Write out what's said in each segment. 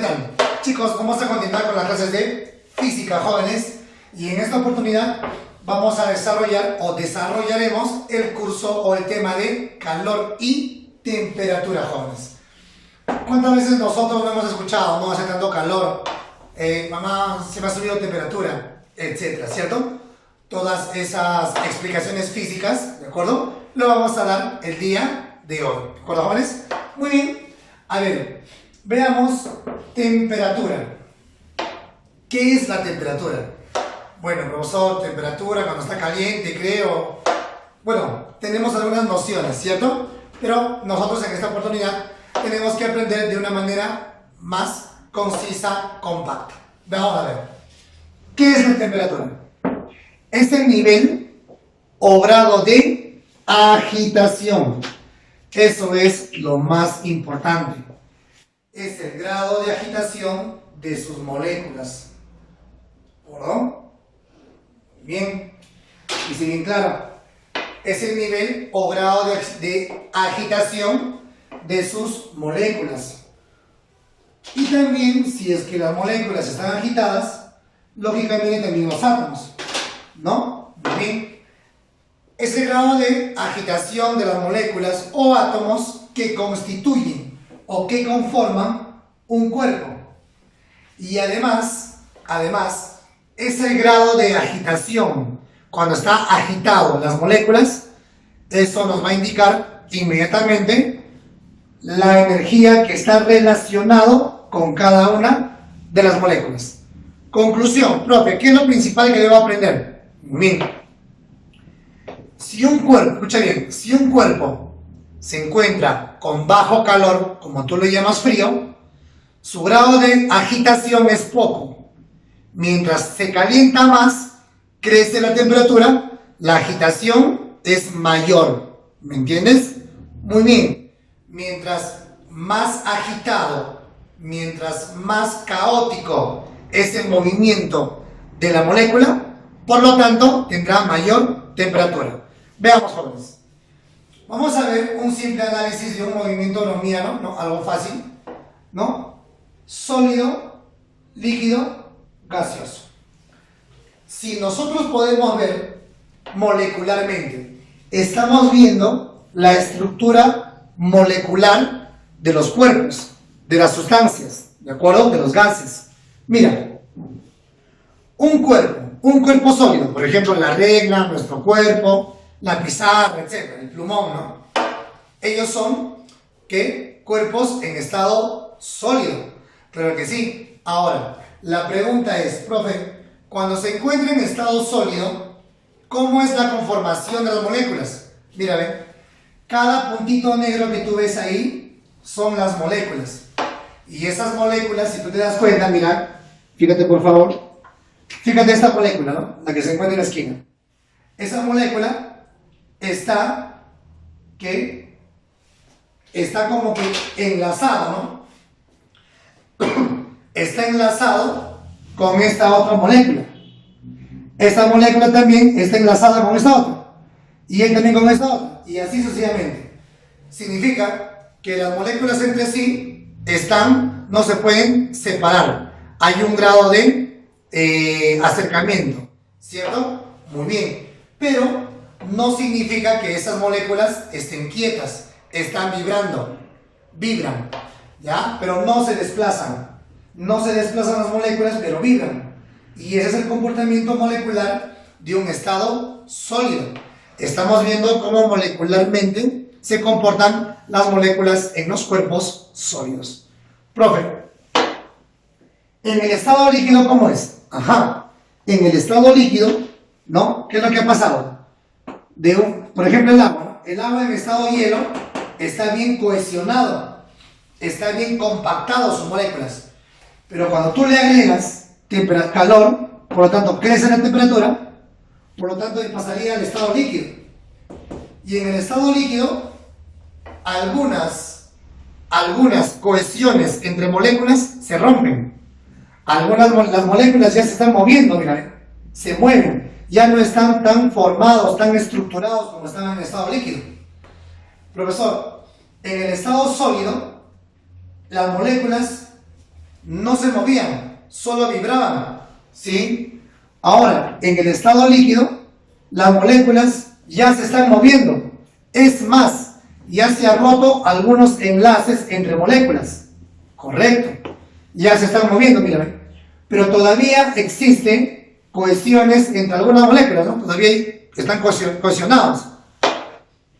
tal? Chicos, vamos a continuar con las clases de física, jóvenes, y en esta oportunidad vamos a desarrollaremos el curso o el tema de calor y temperatura, jóvenes. ¿Cuántas veces nosotros lo hemos escuchado? No hace tanto calor, mamá, se me ha subido temperatura, etcétera, ¿cierto? Todas esas explicaciones físicas, ¿de acuerdo? Lo vamos a dar el día de hoy, ¿de acuerdo, jóvenes? Muy bien, a ver, veamos temperatura. ¿Qué es la temperatura? Bueno, profesor, temperatura cuando está caliente, creo. Bueno, tenemos algunas nociones, ¿cierto? Pero nosotros en esta oportunidad tenemos que aprender de una manera más concisa, compacta. Vamos a ver. ¿Qué es la temperatura? Es el nivel o grado de agitación. Eso es lo más importante. Es el grado de agitación de sus moléculas. ¿Perdón? Bien. Dice bien claro. Es el nivel o grado de agitación de sus moléculas. Y también, si es que las moléculas están agitadas, lógicamente también los átomos, ¿no? Muy bien. Es el grado de agitación de las moléculas o átomos que constituyen o que conforman un cuerpo. Y además, es el grado de agitación. Cuando está agitado las moléculas, eso nos va a indicar inmediatamente la energía que está relacionado con cada una de las moléculas. Conclusión, profe, ¿qué es lo principal que debo aprender? Bien. Si un cuerpo, escucha bien, si un cuerpo se encuentra con bajo calor, como tú lo llamas frío, su grado de agitación es poco. Mientras se calienta más, crece la temperatura, la agitación es mayor. ¿Me entiendes? Muy bien. Mientras más agitado, mientras más caótico es el movimiento de la molécula, por lo tanto, tendrá mayor temperatura. Veamos, jóvenes. Vamos a ver un simple análisis de un movimiento browniano, ¿no? Algo fácil, ¿no? Sólido, líquido, gaseoso. Si nosotros podemos ver molecularmente, estamos viendo la estructura molecular de los cuerpos, de las sustancias, ¿de acuerdo? De los gases. Mira, un cuerpo sólido, por ejemplo, la regla, nuestro cuerpo, la pizarra, etc., el plumón, ¿no? Ellos son, ¿qué? Cuerpos en estado sólido. Claro que sí. Ahora, la pregunta es, profe, cuando se encuentra en estado sólido, ¿cómo es la conformación de las moléculas? Mira, ven, cada puntito negro que tú ves ahí son las moléculas. Y esas moléculas, si tú te das cuenta, mira, fíjate por favor, fíjate esta molécula, ¿no? La que se encuentra en la esquina. Esa molécula está como que enlazado, ¿no? Está enlazado con esta otra molécula. Esta molécula también está enlazada con esta otra. Y él también con esta otra. Y así sucesivamente. Significa que las moléculas entre sí no se pueden separar. Hay un grado de acercamiento, ¿cierto? Muy bien. Pero no significa que esas moléculas estén quietas, están vibrando, vibran, ¿ya? Pero no se desplazan. No se desplazan las moléculas, pero vibran. Y ese es el comportamiento molecular de un estado sólido. Estamos viendo cómo molecularmente se comportan las moléculas en los cuerpos sólidos. Profe, en el estado líquido, ¿cómo es? Ajá, en el estado líquido, ¿no? ¿Qué es lo que ha pasado? Por ejemplo, el agua, ¿no? El agua en estado hielo está bien cohesionado, está bien compactado sus moléculas. Pero cuando tú le agregas calor, por lo tanto crece la temperatura, por lo tanto pasaría al estado líquido. Y en el estado líquido, algunas cohesiones entre moléculas se rompen. Las moléculas ya se están moviendo, mira, se mueven. Ya no están tan formados, tan estructurados como están en el estado líquido. Profesor, en el estado sólido, las moléculas no se movían, solo vibraban, ¿sí? Ahora, en el estado líquido, las moléculas ya se están moviendo. Es más, ya se han roto algunos enlaces entre moléculas. Correcto. Ya se están moviendo, mira. Pero todavía existen cohesiones entre algunas moléculas, ¿no? Todavía están cohesionados.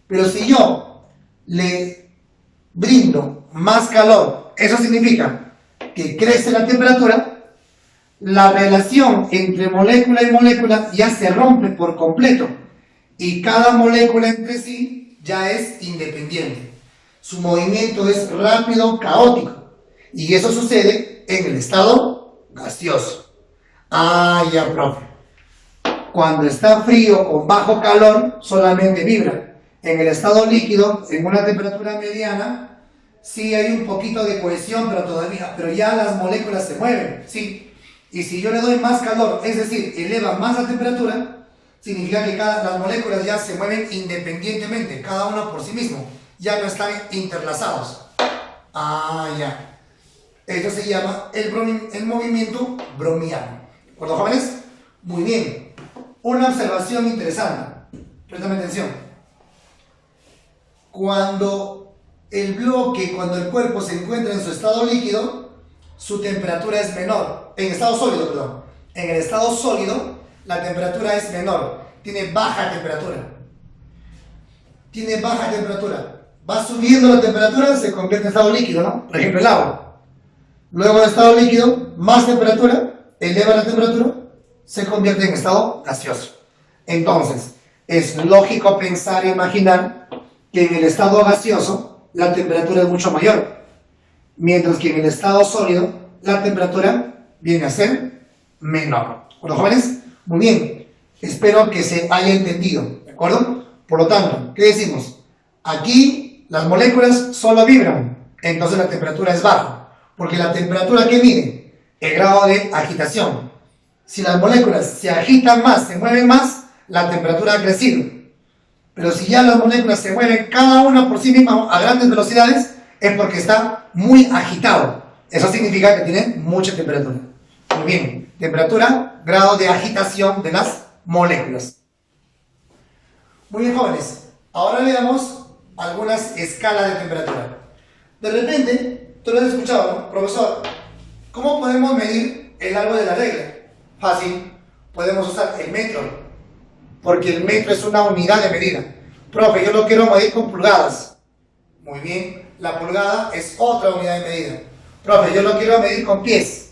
Pero si yo le brindo más calor, eso significa que crece la temperatura, la relación entre molécula y molécula ya se rompe por completo y cada molécula entre sí ya es independiente. Su movimiento es rápido, caótico, y eso sucede en el estado gaseoso. Ah, ya, profe. Cuando está frío o bajo calor, solamente vibra. En el estado líquido, en una temperatura mediana, sí hay un poquito de cohesión, pero ya las moléculas se mueven, sí. Y si yo le doy más calor, es decir, eleva más la temperatura, significa que las moléculas ya se mueven independientemente, cada una por sí mismo, ya no están interlazados. Ah, ya. Esto se llama el movimiento browniano. ¿De acuerdo, jóvenes? Muy bien. Una observación interesante. Préstame atención. Cuando el cuerpo se encuentra en su estado líquido, su temperatura es menor. En estado sólido, perdón. En el estado sólido, la temperatura es menor. Tiene baja temperatura. Tiene baja temperatura. Va subiendo la temperatura, se convierte en estado líquido, ¿no? Por ejemplo, el agua. Luego del estado líquido, más temperatura, eleva la temperatura, se convierte en estado gaseoso. Entonces, es lógico pensar e imaginar que en el estado gaseoso la temperatura es mucho mayor, mientras que en el estado sólido la temperatura viene a ser menor. ¿De acuerdo, jóvenes? Muy bien, espero que se haya entendido, ¿de acuerdo? Por lo tanto, ¿qué decimos? Aquí las moléculas solo vibran, entonces la temperatura es baja. Porque la temperatura que mide, el grado de agitación. Si las moléculas se agitan más, se mueven más, la temperatura ha crecido. Pero si ya las moléculas se mueven cada una por sí misma a grandes velocidades, es porque está muy agitado. Eso significa que tiene mucha temperatura. Muy bien, temperatura, grado de agitación de las moléculas. Muy bien, jóvenes. Ahora veamos algunas escalas de temperatura. De repente, tú lo has escuchado, ¿no? Profesor, ¿cómo podemos medir el largo de la regla? Fácil, podemos usar el metro, porque el metro es una unidad de medida. Profe, yo lo quiero medir con pulgadas. Muy bien, la pulgada es otra unidad de medida. Profe, yo lo quiero medir con pies.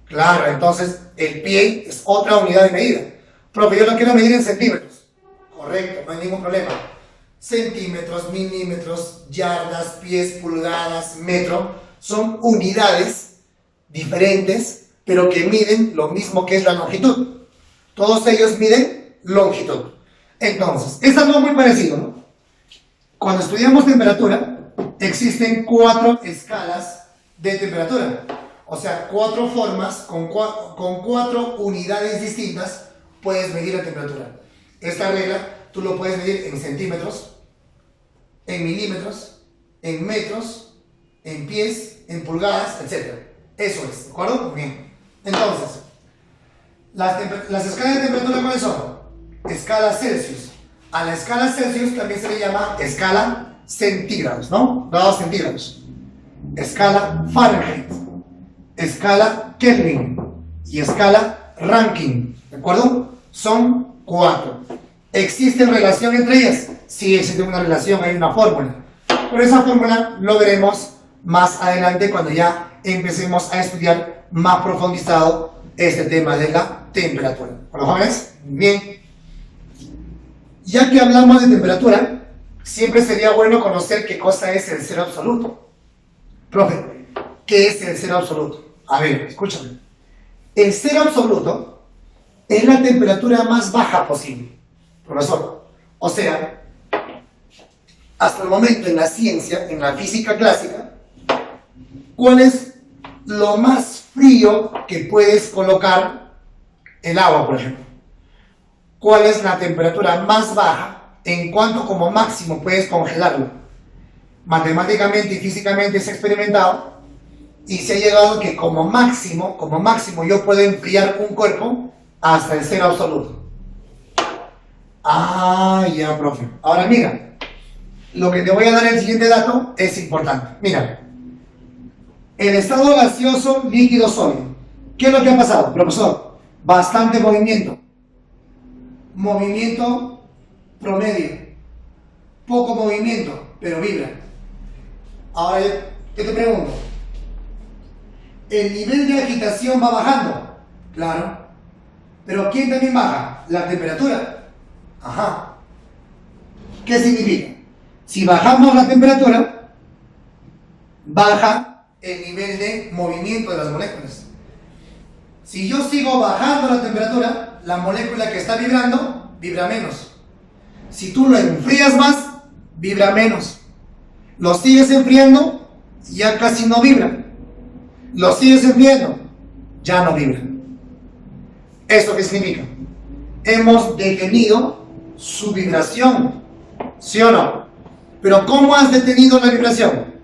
Claro, entonces el pie es otra unidad de medida. Profe, yo lo quiero medir en centímetros. Correcto, no hay ningún problema. Centímetros, milímetros, yardas, pies, pulgadas, metro, son unidades diferentes, pero que miden lo mismo que es la longitud. Todos ellos miden longitud. Entonces, es algo muy parecido, ¿no? Cuando estudiamos temperatura, existen 4 escalas de temperatura. O sea, 4 formas, con 4 unidades distintas, puedes medir la temperatura. Esta regla, tú lo puedes medir en centímetros, en milímetros, en metros, en pies, en pulgadas, etc. Eso es, ¿de acuerdo? Muy bien. Entonces, las escalas de temperatura, ¿cuáles son? Escala Celsius. A la escala Celsius también se le llama escala centígrados, ¿no? Grados centígrados. Escala Fahrenheit, escala Kelvin y escala Rankine, ¿de acuerdo? Son 4. ¿Existe relación entre ellas? Sí, existe una relación, hay una fórmula. Pero esa fórmula lo veremos más adelante cuando ya empecemos a estudiar más profundizado este tema de la temperatura. ¿Bueno, jóvenes? Bien. Ya que hablamos de temperatura, siempre sería bueno conocer qué cosa es el cero absoluto. Profe, ¿qué es el cero absoluto? A ver, escúchame. El cero absoluto es la temperatura más baja posible, profesor. O sea, hasta el momento en la ciencia, en la física clásica, ¿cuál es lo más frío que puedes colocar el agua, por ejemplo? ¿Cuál es la temperatura más baja en cuanto como máximo puedes congelarlo? Matemáticamente y físicamente es experimentado Y se ha llegado que como máximo yo puedo enfriar un cuerpo hasta el cero absoluto. Ah, ya, profe. Ahora mira, lo que te voy a dar el siguiente dato es importante. Mira, el estado gaseoso, líquido, sólido. ¿Qué es lo que ha pasado, profesor? Bastante movimiento. Movimiento promedio. Poco movimiento, pero vibra. Ahora yo te pregunto, ¿el nivel de agitación va bajando? Claro. ¿Pero quién también baja? La temperatura. Ajá. ¿Qué significa? Si bajamos la temperatura, baja el nivel de movimiento de las moléculas. Si yo sigo bajando la temperatura, la molécula que está vibrando, vibra menos. Si tú lo enfrías más, vibra menos. Lo sigues enfriando, ya casi no vibra. Lo sigues enfriando, ya no vibra. ¿Esto qué significa? Hemos detenido su vibración, ¿sí o no? Pero ¿cómo has detenido la vibración?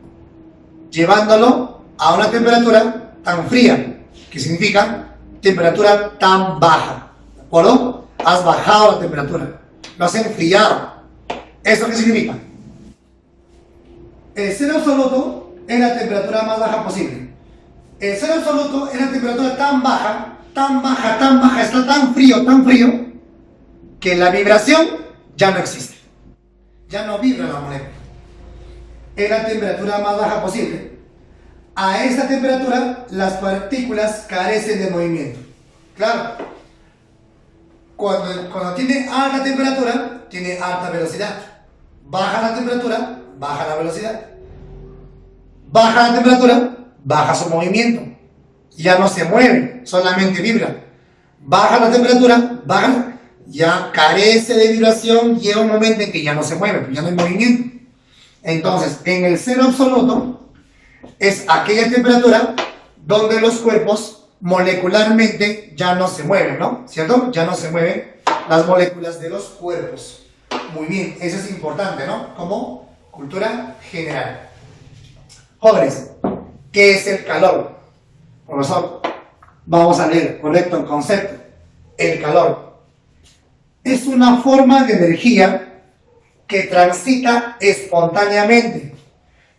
Llevándolo a una temperatura tan fría, que significa temperatura tan baja, ¿de acuerdo? Has bajado la temperatura, lo has enfriado. ¿Esto qué significa? El cero absoluto es la temperatura más baja posible. El cero absoluto es la temperatura tan baja, está tan frío, que la vibración ya no existe. Ya no vibra la molécula. Es la temperatura más baja posible. A esta temperatura, las partículas carecen de movimiento. Claro. Cuando tiene alta temperatura, tiene alta velocidad. Baja la temperatura, baja la velocidad. Baja la temperatura, baja su movimiento. Ya no se mueve, solamente vibra. Baja la temperatura, baja, ya carece de vibración, llega un momento en que ya no se mueve, ya no hay movimiento. Entonces, en el cero absoluto es aquella temperatura donde los cuerpos molecularmente ya no se mueven, ¿no? ¿Cierto? Ya no se mueven las moléculas de los cuerpos. Muy bien, eso es importante, ¿no? Como cultura general. Jóvenes, ¿qué es el calor? Profesor, vamos a leer, correcto, el concepto. El calor es una forma de energía que transita espontáneamente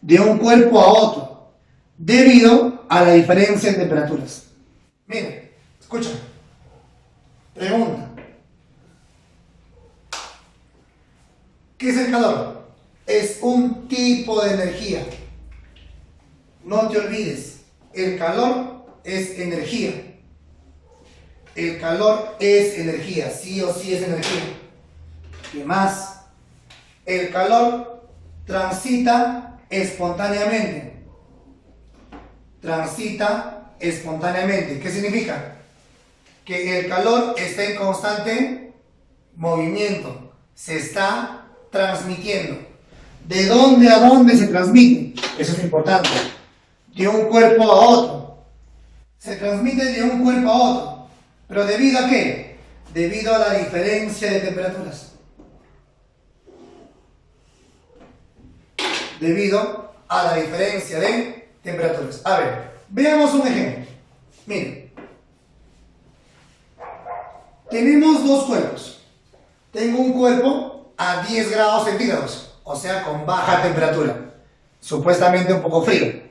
de un cuerpo a otro debido a la diferencia en temperaturas. Miren, escuchen. Pregunta. ¿Qué es el calor? Es un tipo de energía. No te olvides, el calor es energía. El calor es energía, sí o sí es energía. ¿Qué más? El calor transita espontáneamente. Transita espontáneamente. ¿Qué significa? Que el calor está en constante movimiento. Se está transmitiendo. ¿De dónde a dónde se transmite? Eso es importante. De un cuerpo a otro. Se transmite de un cuerpo a otro. ¿Pero debido a qué? Debido a la diferencia de temperaturas. Debido a la diferencia de temperaturas. A ver, veamos un ejemplo. Miren. Tenemos dos cuerpos. Tengo un cuerpo a 10 grados centígrados, o sea, con baja temperatura. Supuestamente un poco frío.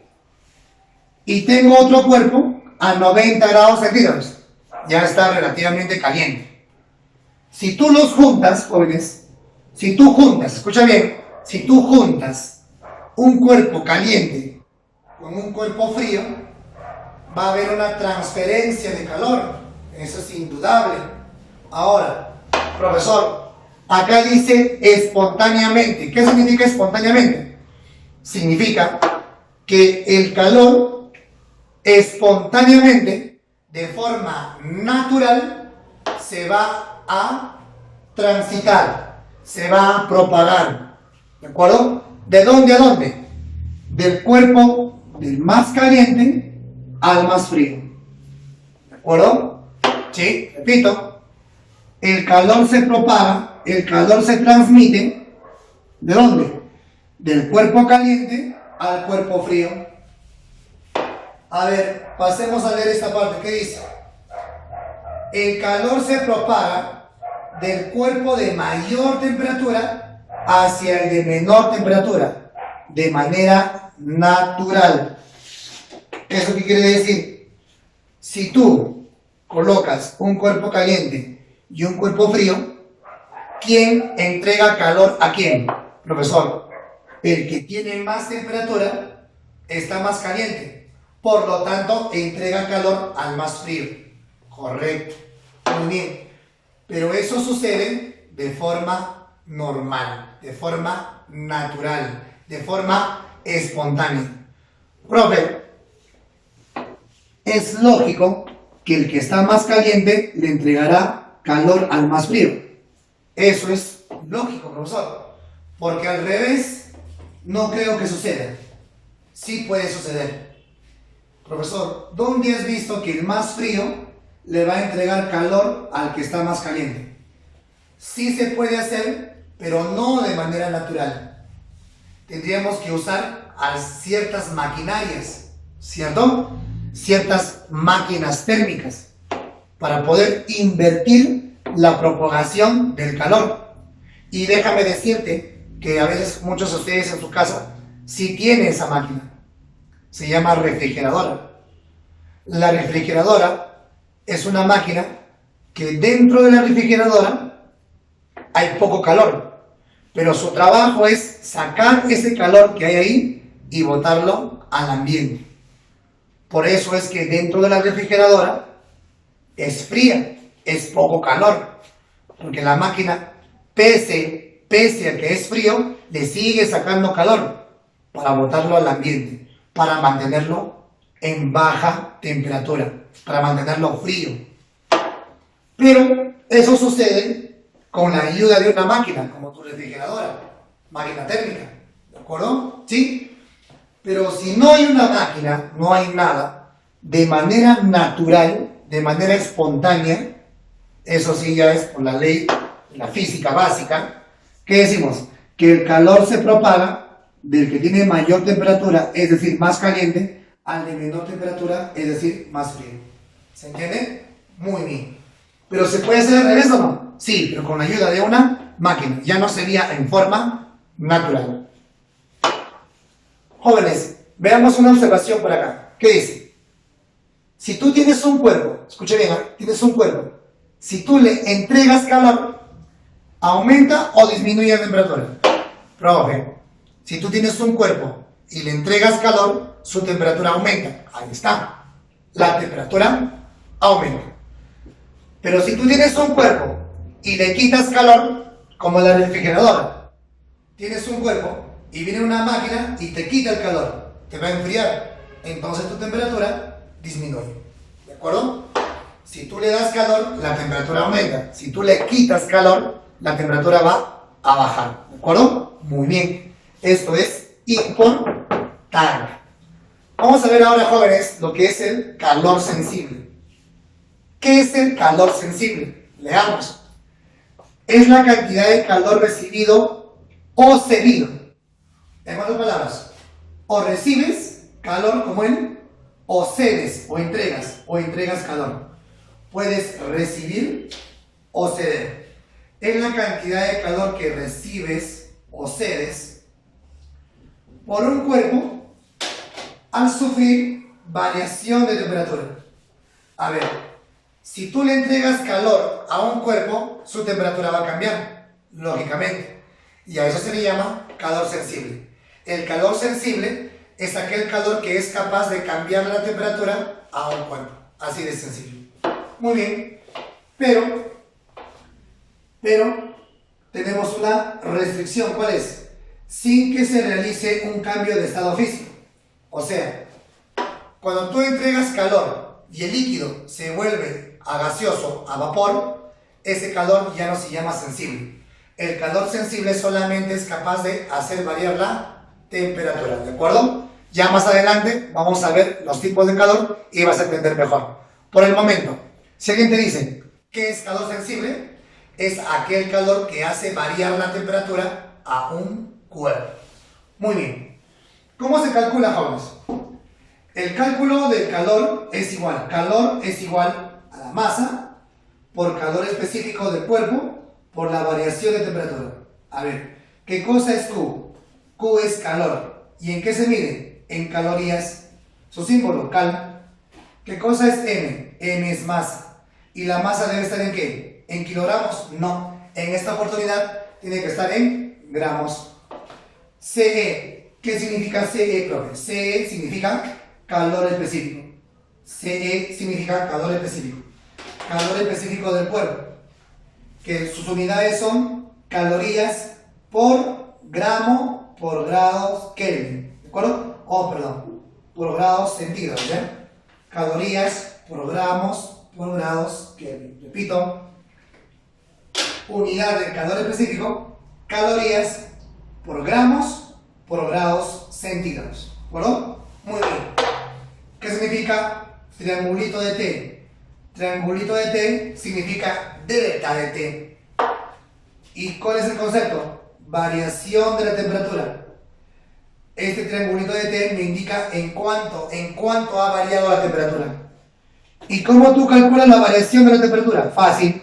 Y tengo otro cuerpo a 90 grados centígrados. Ya está relativamente caliente. Si tú los juntas, jóvenes, escucha bien, si tú juntas un cuerpo caliente con un cuerpo frío, va a haber una transferencia de calor. Eso es indudable. Ahora, profesor, acá dice espontáneamente. ¿Qué significa espontáneamente? Significa que el calor espontáneamente, de forma natural, se va a transitar, se va a propagar. ¿De acuerdo? ¿De dónde a dónde? Del cuerpo del más caliente al más frío. ¿De acuerdo? Sí, repito. El calor se propaga, el calor se transmite. ¿De dónde? Del cuerpo caliente al cuerpo frío. A ver, pasemos a leer esta parte. ¿Qué dice? El calor se propaga del cuerpo de mayor temperatura hacia el de menor temperatura, de manera natural. ¿Eso qué quiere decir? Si tú colocas un cuerpo caliente y un cuerpo frío, ¿quién entrega calor a quién? Profesor, el que tiene más temperatura está más caliente, por lo tanto entrega calor al más frío. Correcto, muy bien, pero eso sucede de forma normal, de forma natural, de forma espontánea. Profe, es lógico que el que está más caliente le entregará calor al más frío. Eso es lógico, profesor, porque al revés no creo que suceda. Sí puede suceder. Profesor, ¿dónde has visto que el más frío le va a entregar calor al que está más caliente? Sí se puede hacer, pero no de manera natural. Tendríamos que usar ciertas maquinarias, ¿cierto? Ciertas máquinas térmicas para poder invertir la propagación del calor. Y déjame decirte que a veces muchos de ustedes en su casa sí tienen esa máquina. Se llama refrigeradora. La refrigeradora es una máquina que dentro de la refrigeradora hay poco calor, pero su trabajo es sacar ese calor que hay ahí y botarlo al ambiente. Por eso es que dentro de la refrigeradora es fría, es poco calor, porque la máquina, pese a que es frío, le sigue sacando calor para botarlo al ambiente, para mantenerlo en baja temperatura, para mantenerlo frío. Pero eso sucede con la ayuda de una máquina, como tu refrigeradora, máquina térmica, ¿de acuerdo? ¿Sí? Pero si no hay una máquina, no hay nada, de manera natural, de manera espontánea, eso sí ya es por la ley de la física básica, ¿qué decimos? Que el calor se propaga del que tiene mayor temperatura, es decir, más caliente, al de menor temperatura, es decir, más frío. ¿Se entiende? Muy bien. ¿Pero se puede hacer al revés o no? Sí, pero con la ayuda de una máquina. Ya no sería en forma natural. Jóvenes, veamos una observación por acá. ¿Qué dice? Si tú tienes un cuerpo, escuche bien, tienes un cuerpo, si tú le entregas calor, ¿aumenta o disminuye la temperatura? Profe, si tú tienes un cuerpo y le entregas calor, su temperatura aumenta. Ahí está. La temperatura aumenta. Pero si tú tienes un cuerpo y le quitas calor, como la refrigeradora, tienes un cuerpo y viene una máquina y te quita el calor, te va a enfriar, entonces tu temperatura disminuye. ¿De acuerdo? Si tú le das calor, la temperatura aumenta. Si tú le quitas calor, la temperatura va a bajar. ¿De acuerdo? Muy bien. Esto es importante. Vamos a ver ahora, jóvenes, lo que es el calor sensible. ¿Qué es el calor sensible? Leamos. Es la cantidad de calor recibido o cedido. En otras palabras, o recibes calor como él, o cedes, o entregas calor. Puedes recibir o ceder. Es la cantidad de calor que recibes o cedes por un cuerpo al sufrir variación de temperatura. A ver, si tú le entregas calor a un cuerpo, su temperatura va a cambiar, lógicamente. Y a eso se le llama calor sensible. El calor sensible es aquel calor que es capaz de cambiar la temperatura a un cuerpo. Así de sencillo. Muy bien. Pero tenemos una restricción. ¿Cuál es? Sin que se realice un cambio de estado físico. O sea, cuando tú entregas calor y el líquido se vuelve a gaseoso, a vapor, ese calor ya no se llama sensible. El calor sensible solamente es capaz de hacer variar la temperatura, ¿de acuerdo? Ya más adelante vamos a ver los tipos de calor y vas a entender mejor. Por el momento, si alguien te dice, ¿qué es calor sensible? Es aquel calor que hace variar la temperatura a un cuerpo. Muy bien. ¿Cómo se calcula, jóvenes? El cálculo del calor es igual a la masa por calor específico del cuerpo por la variación de temperatura. A ver, ¿qué cosa es Q? Q es calor. ¿Y en qué se mide? En calorías. Su símbolo, cal. ¿Qué cosa es M? M es masa. ¿Y la masa debe estar en qué? ¿En kilogramos? No. En esta oportunidad tiene que estar en gramos. CE. ¿Qué significa CE, profe? CE significa calor específico. CE significa calor específico. Calor específico del cuerpo. Que sus unidades son calorías por gramo por grados Kelvin. ¿De acuerdo? Perdón. Por grados centígrados. ¿Ya? Calorías por gramos por grados Kelvin. Repito. Unidad de calor específico. Calorías por gramos por grados centígrados. ¿De acuerdo? Muy bien. ¿Qué significa triangulito de T? Triangulito de T significa delta de T. ¿Y cuál es el concepto? Variación de la temperatura. Este triangulito de T me indica en cuánto ha variado la temperatura. ¿Y cómo tú calculas la variación de la temperatura? Fácil.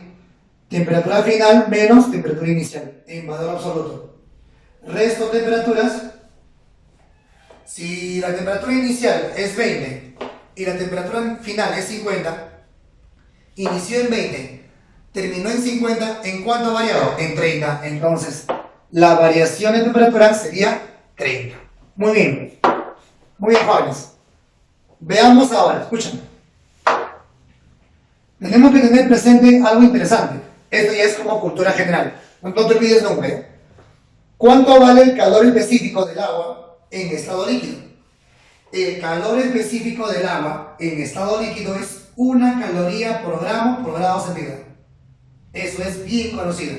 Temperatura final menos temperatura inicial, en valor absoluto. Resto temperaturas. Si la temperatura inicial es 20 y la temperatura final es 50, inició en 20, terminó en 50, ¿en cuánto ha variado? En 30. Entonces, la variación de temperatura sería 30. Muy bien. Muy bien, jóvenes. Veamos ahora, escúchame. Tenemos que tener presente algo interesante. Esto ya es como cultura general. No te olvides nunca. ¿Cuánto vale el calor específico del agua en estado líquido? El calor específico del agua en estado líquido es 1 caloría por gramo por grado centígrado. Eso es bien conocido.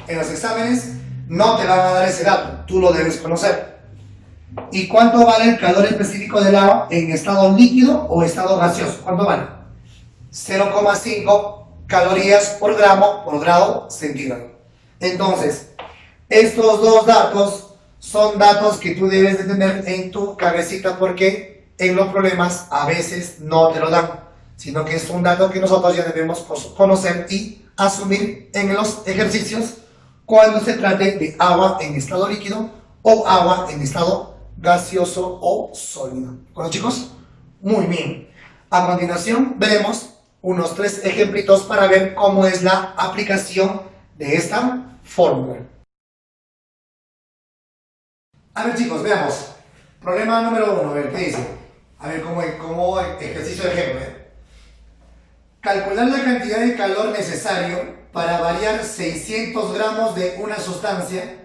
En los exámenes no te van a dar ese dato, tú lo debes conocer. ¿Y cuánto vale el calor específico del agua en estado líquido o estado gaseoso? ¿Cuánto vale? 0,5 calorías por gramo por grado centígrado. Entonces, estos dos datos son datos que tú debes de tener en tu cabecita porque en los problemas a veces no te lo dan, sino que es un dato que nosotros ya debemos conocer y asumir en los ejercicios cuando se trate de agua en estado líquido o agua en estado gaseoso o sólido. ¿Bueno, chicos? Muy bien. A continuación veremos unos 3 ejemplitos para ver cómo es la aplicación de esta fórmula. A ver, chicos, veamos. Problema número 1, a ver, ¿qué dice? A ver, como ejercicio de ejemplo. Calcular la cantidad de calor necesario para variar 600 gramos de una sustancia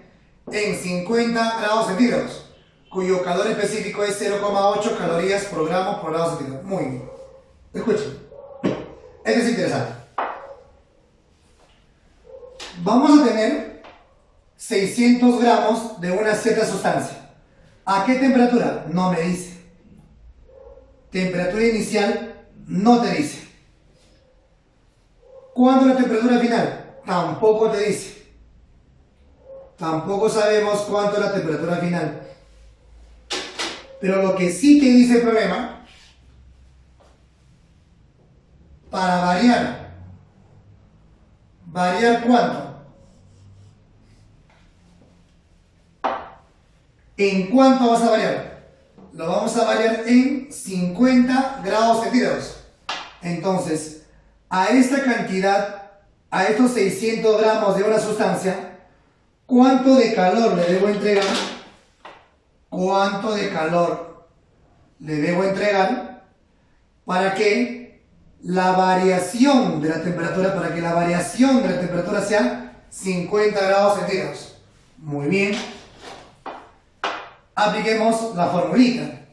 en 50 grados centígrados, cuyo calor específico es 0,8 calorías por gramo por grado centígrado. Muy bien. Escuchen. Esto es interesante. Vamos a tener 600 gramos de una cierta sustancia. ¿A qué temperatura? No me dice. Temperatura inicial no te dice. ¿Cuándo la temperatura final? Tampoco te dice. Tampoco sabemos cuánto es la temperatura final. Pero lo que sí te dice el problema, para variar. ¿Variar cuánto? ¿En cuánto vas a variar? Lo vamos a variar en 50 grados centígrados. Entonces, a esta cantidad, a estos 600 gramos de una sustancia, ¿cuánto de calor le debo entregar? ¿Cuánto de calor le debo entregar para que la variación de la temperatura, sea 50 grados centígrados? Muy bien. Apliquemos la formulita.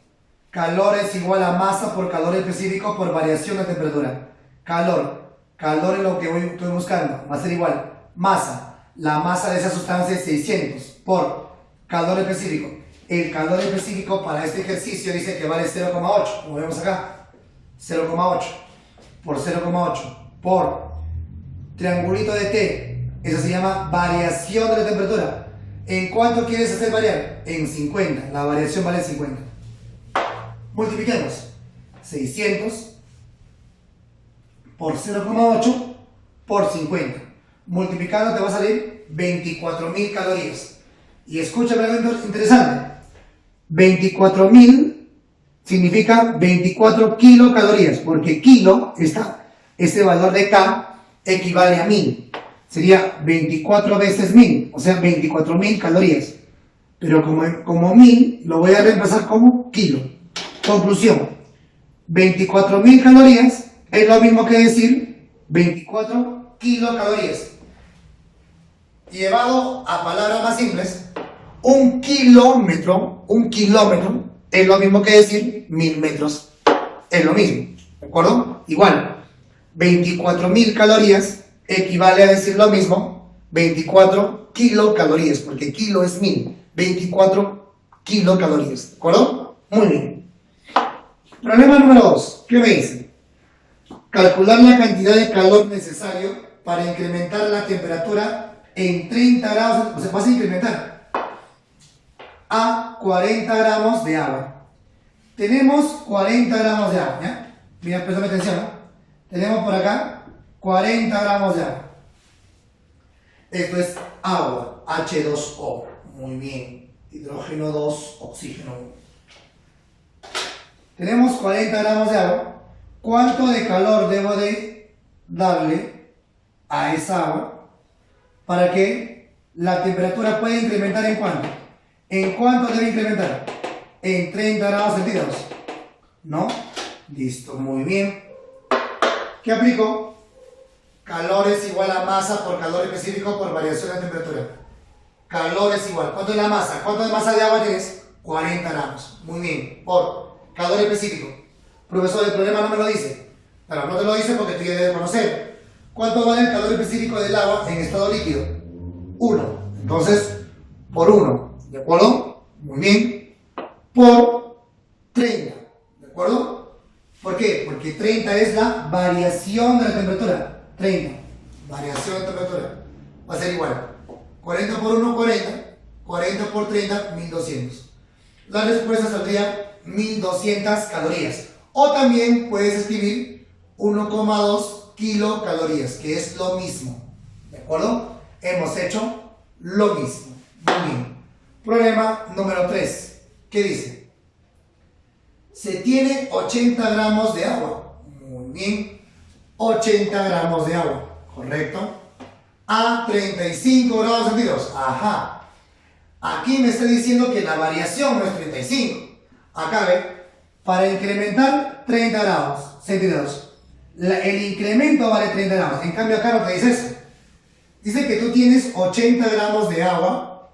Calor es igual a masa por calor específico por variación de temperatura. Calor es lo que estoy buscando. Va a ser igual. Masa. La masa de esa sustancia es 600 por calor específico. El calor específico para este ejercicio dice que vale 0,8. Como vemos acá. 0,8 por 0,8 por triangulito de T. Eso se llama variación de la temperatura. ¿En cuánto quieres hacer variar? En 50. La variación vale 50. Multipliquemos 600 por 0,8 por 50. Multiplicando te va a salir 24.000 calorías. Y escúchame algo interesante. 24.000 significa 24 kilocalorías, porque kilo, este valor de K equivale a 1000. Sería 24 veces 1000, o sea, 24.000 calorías. Pero como 1000 lo voy a reemplazar como kilo. Conclusión, 24.000 calorías es lo mismo que decir 24 kilocalorías. Llevado a palabras más simples, un kilómetro es lo mismo que decir 1000 metros. Es lo mismo, ¿de acuerdo? Igual, 24.000 calorías equivale a decir lo mismo 24 kilocalorías, porque kilo es 1000, 24 kilocalorías, ¿de acuerdo? Muy bien. Problema número 2, ¿qué me dice? Calcular la cantidad de calor necesario para incrementar la temperatura en 30 grados, o sea, vas a incrementar a 40 gramos de agua. Tenemos 40 gramos de agua, ¿ya? Mira, prestame atención, ¿no? Tenemos por acá 40 gramos de agua. Esto es agua, H2O. Muy bien. Hidrógeno 2, oxígeno 1. Tenemos 40 gramos de agua. ¿Cuánto de calor debo de darle a esa agua para que la temperatura pueda incrementar en cuánto? ¿En cuánto debe incrementar? En 30 grados centígrados. ¿No? Listo, muy bien. ¿Qué aplico? Calor es igual a masa por calor específico por variación de temperatura. Calor es igual. ¿Cuánto es la masa? ¿Cuánto de masa de agua tienes? 40 gramos. Muy bien. Por calor específico. Profesor, el problema no me lo dice. Claro, no te lo dice porque te debe conocer. ¿Cuánto vale el calor específico del agua en estado líquido? 1. Entonces, por 1. ¿De acuerdo? Muy bien. Por 30. ¿De acuerdo? ¿Por qué? Porque 30 es la variación de la temperatura. 30. Variación de temperatura. Va a ser igual. 40 por 1, 40. 40 por 30, 1200. La respuesta saldría 1200 calorías. O también puedes escribir 1,2 kilocalorías, que es lo mismo. ¿De acuerdo? Hemos hecho lo mismo. Muy bien. Problema número 3. ¿Qué dice? Se tiene 80 gramos de agua. Muy bien. 80 gramos de agua. ¿Correcto? A 35 grados centígrados. Ajá. Aquí me está diciendo que la variación no es 35. Acá ve. Para incrementar 30 grados centígrados, el incremento vale 30 gramos. En cambio acá no te dice eso. Dice que tú tienes 80 gramos de agua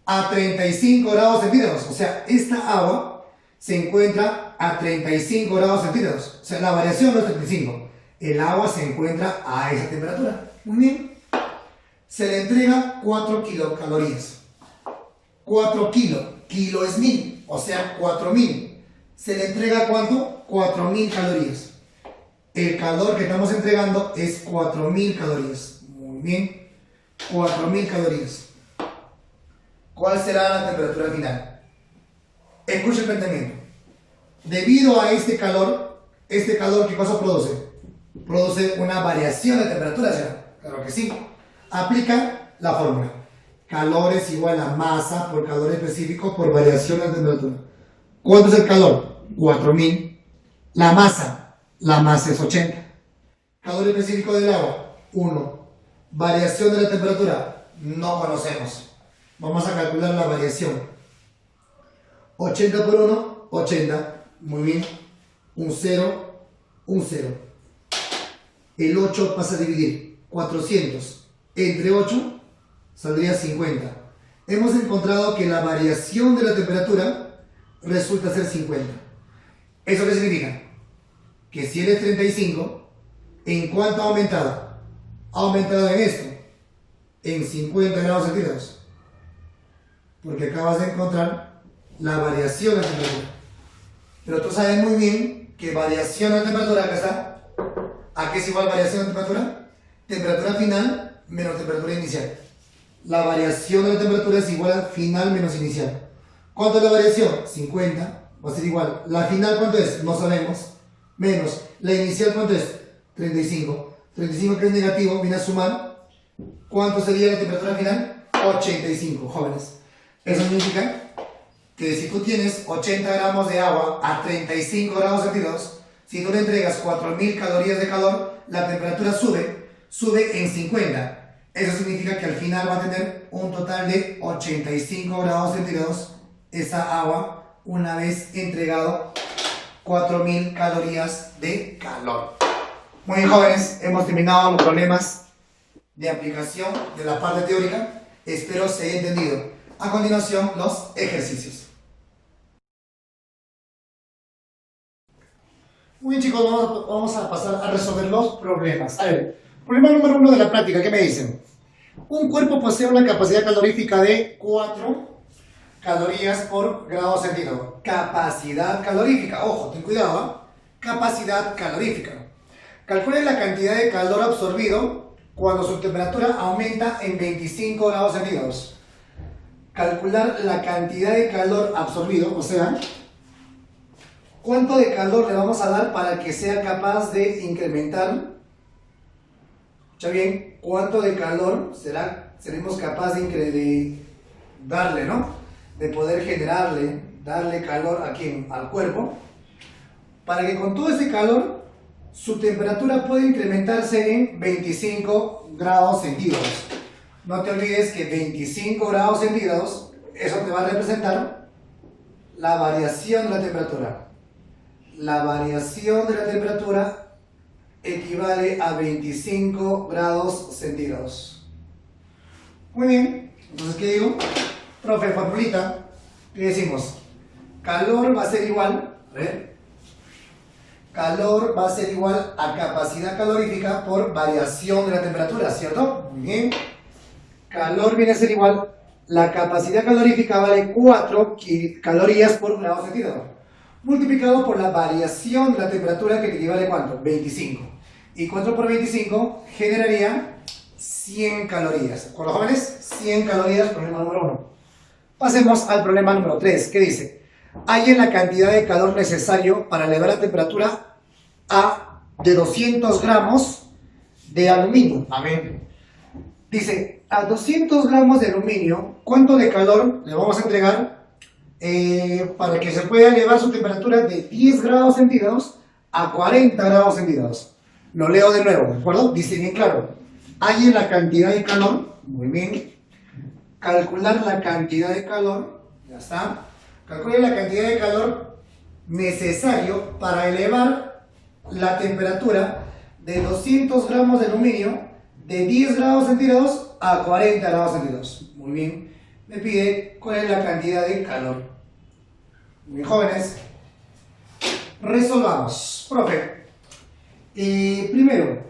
a 35 grados centígrados. O sea, esta agua se encuentra a 35 grados centígrados. O sea, la variación no es 35. El agua se encuentra a esa temperatura. Muy bien. Se le entrega 4 kilocalorías. 4 kilos. Kilo es 1000. O sea, 4000. Se le entrega ¿cuánto? 4000 calorías. El calor que estamos entregando es 4000 calorías. Muy bien. 4000 calorías. ¿Cuál será la temperatura final? Escucha el planteamiento. Debido a este calor, ¿qué cosa produce? Produce una variación de temperatura, ¿ya? Claro que sí. Aplica la fórmula. Calor es igual a masa por calor específico por variación de temperatura. ¿Cuánto es el calor? 4000. La masa es 80. Calor específico del agua, 1. Variación de la temperatura, no conocemos. Vamos a calcular la variación. 80 por 1, 80. Muy bien. Un 0, un 0. El 8 pasa a dividir 400 entre 8, saldría 50. Hemos encontrado que la variación de la temperatura resulta ser 50. ¿Eso qué significa? Que si eres 35, ¿en cuánto ha aumentado? Ha aumentado en esto, en 50 grados centígrados. Porque acabas de encontrar la variación de la temperatura. Pero tú sabes muy bien que variación de temperatura, acá está. ¿A qué es igual variación de temperatura? Temperatura final menos temperatura inicial. La variación de la temperatura es igual a final menos inicial. ¿Cuánto es la variación? 50 Va a ser igual. La final, ¿cuánto es? No sabemos. Menos. La inicial, ¿cuánto es? 35. 35 que es negativo, viene a sumar. ¿Cuánto sería la temperatura final? 85, jóvenes. Eso significa que si tú tienes 80 gramos de agua a 35 grados centígrados, si tú le entregas 4000 calorías de calor, la temperatura sube en 50. Eso significa que al final va a tener un total de 85 grados centígrados esa agua una vez entregado 4000 calorías de calor. Muy bien, jóvenes, hemos terminado los problemas de aplicación de la parte teórica. Espero se haya entendido. A continuación, los ejercicios. Muy bien, chicos, vamos a pasar a resolver los problemas. A ver, problema número 1 de la práctica, ¿qué me dicen? Un cuerpo posee una capacidad calorífica de 4 calorías por grado centígrado. Capacidad calorífica, ojo, ten cuidado, ¿eh? Capacidad calorífica. Calcule la cantidad de calor absorbido cuando su temperatura aumenta en 25 grados centígrados. Calcular la cantidad de calor absorbido, o sea, ¿cuánto de calor le vamos a dar para que sea capaz de incrementar? Escucha bien, ¿cuánto de calor seremos capaces de darle, ¿no? De poder darle calor a ¿quién? Al cuerpo, para que con todo ese calor su temperatura pueda incrementarse en 25 grados centígrados. No te olvides que 25 grados centígrados, eso te va a representar la variación de la temperatura. La variación de la temperatura equivale a 25 grados centígrados. Muy bien, entonces, ¿qué digo? Profe, formulita, ¿qué decimos? Calor va a ser igual, a ver, calor va a ser igual a capacidad calorífica por variación de la temperatura, ¿cierto? Muy bien. Calor viene a ser igual, la capacidad calorífica vale 4 calorías por grado centígrado, multiplicado por la variación de la temperatura, que equivale a ¿cuánto? 25. Y 4 por 25 generaría 100 calorías. ¿De acuerdo, jóvenes? 100 calorías, problema número 1. Pasemos al problema número 3. ¿Qué dice? Hallen la cantidad de calor necesario para elevar la temperatura de 200 gramos de aluminio. Amén. Dice, a 200 gramos de aluminio, ¿cuánto de calor le vamos a entregar para que se pueda elevar su temperatura de 10 grados centígrados a 40 grados centígrados? Lo leo de nuevo, ¿de acuerdo? Dice bien claro, hallen la cantidad de calor, muy bien, calcular la cantidad de calor, ya está, calcular la cantidad de calor necesario para elevar la temperatura de 200 gramos de aluminio de 10 grados centígrados a 40 grados centígrados. Muy bien, me pide cuál es la cantidad de calor. Muy bien, jóvenes, resolvamos. Profe, primero,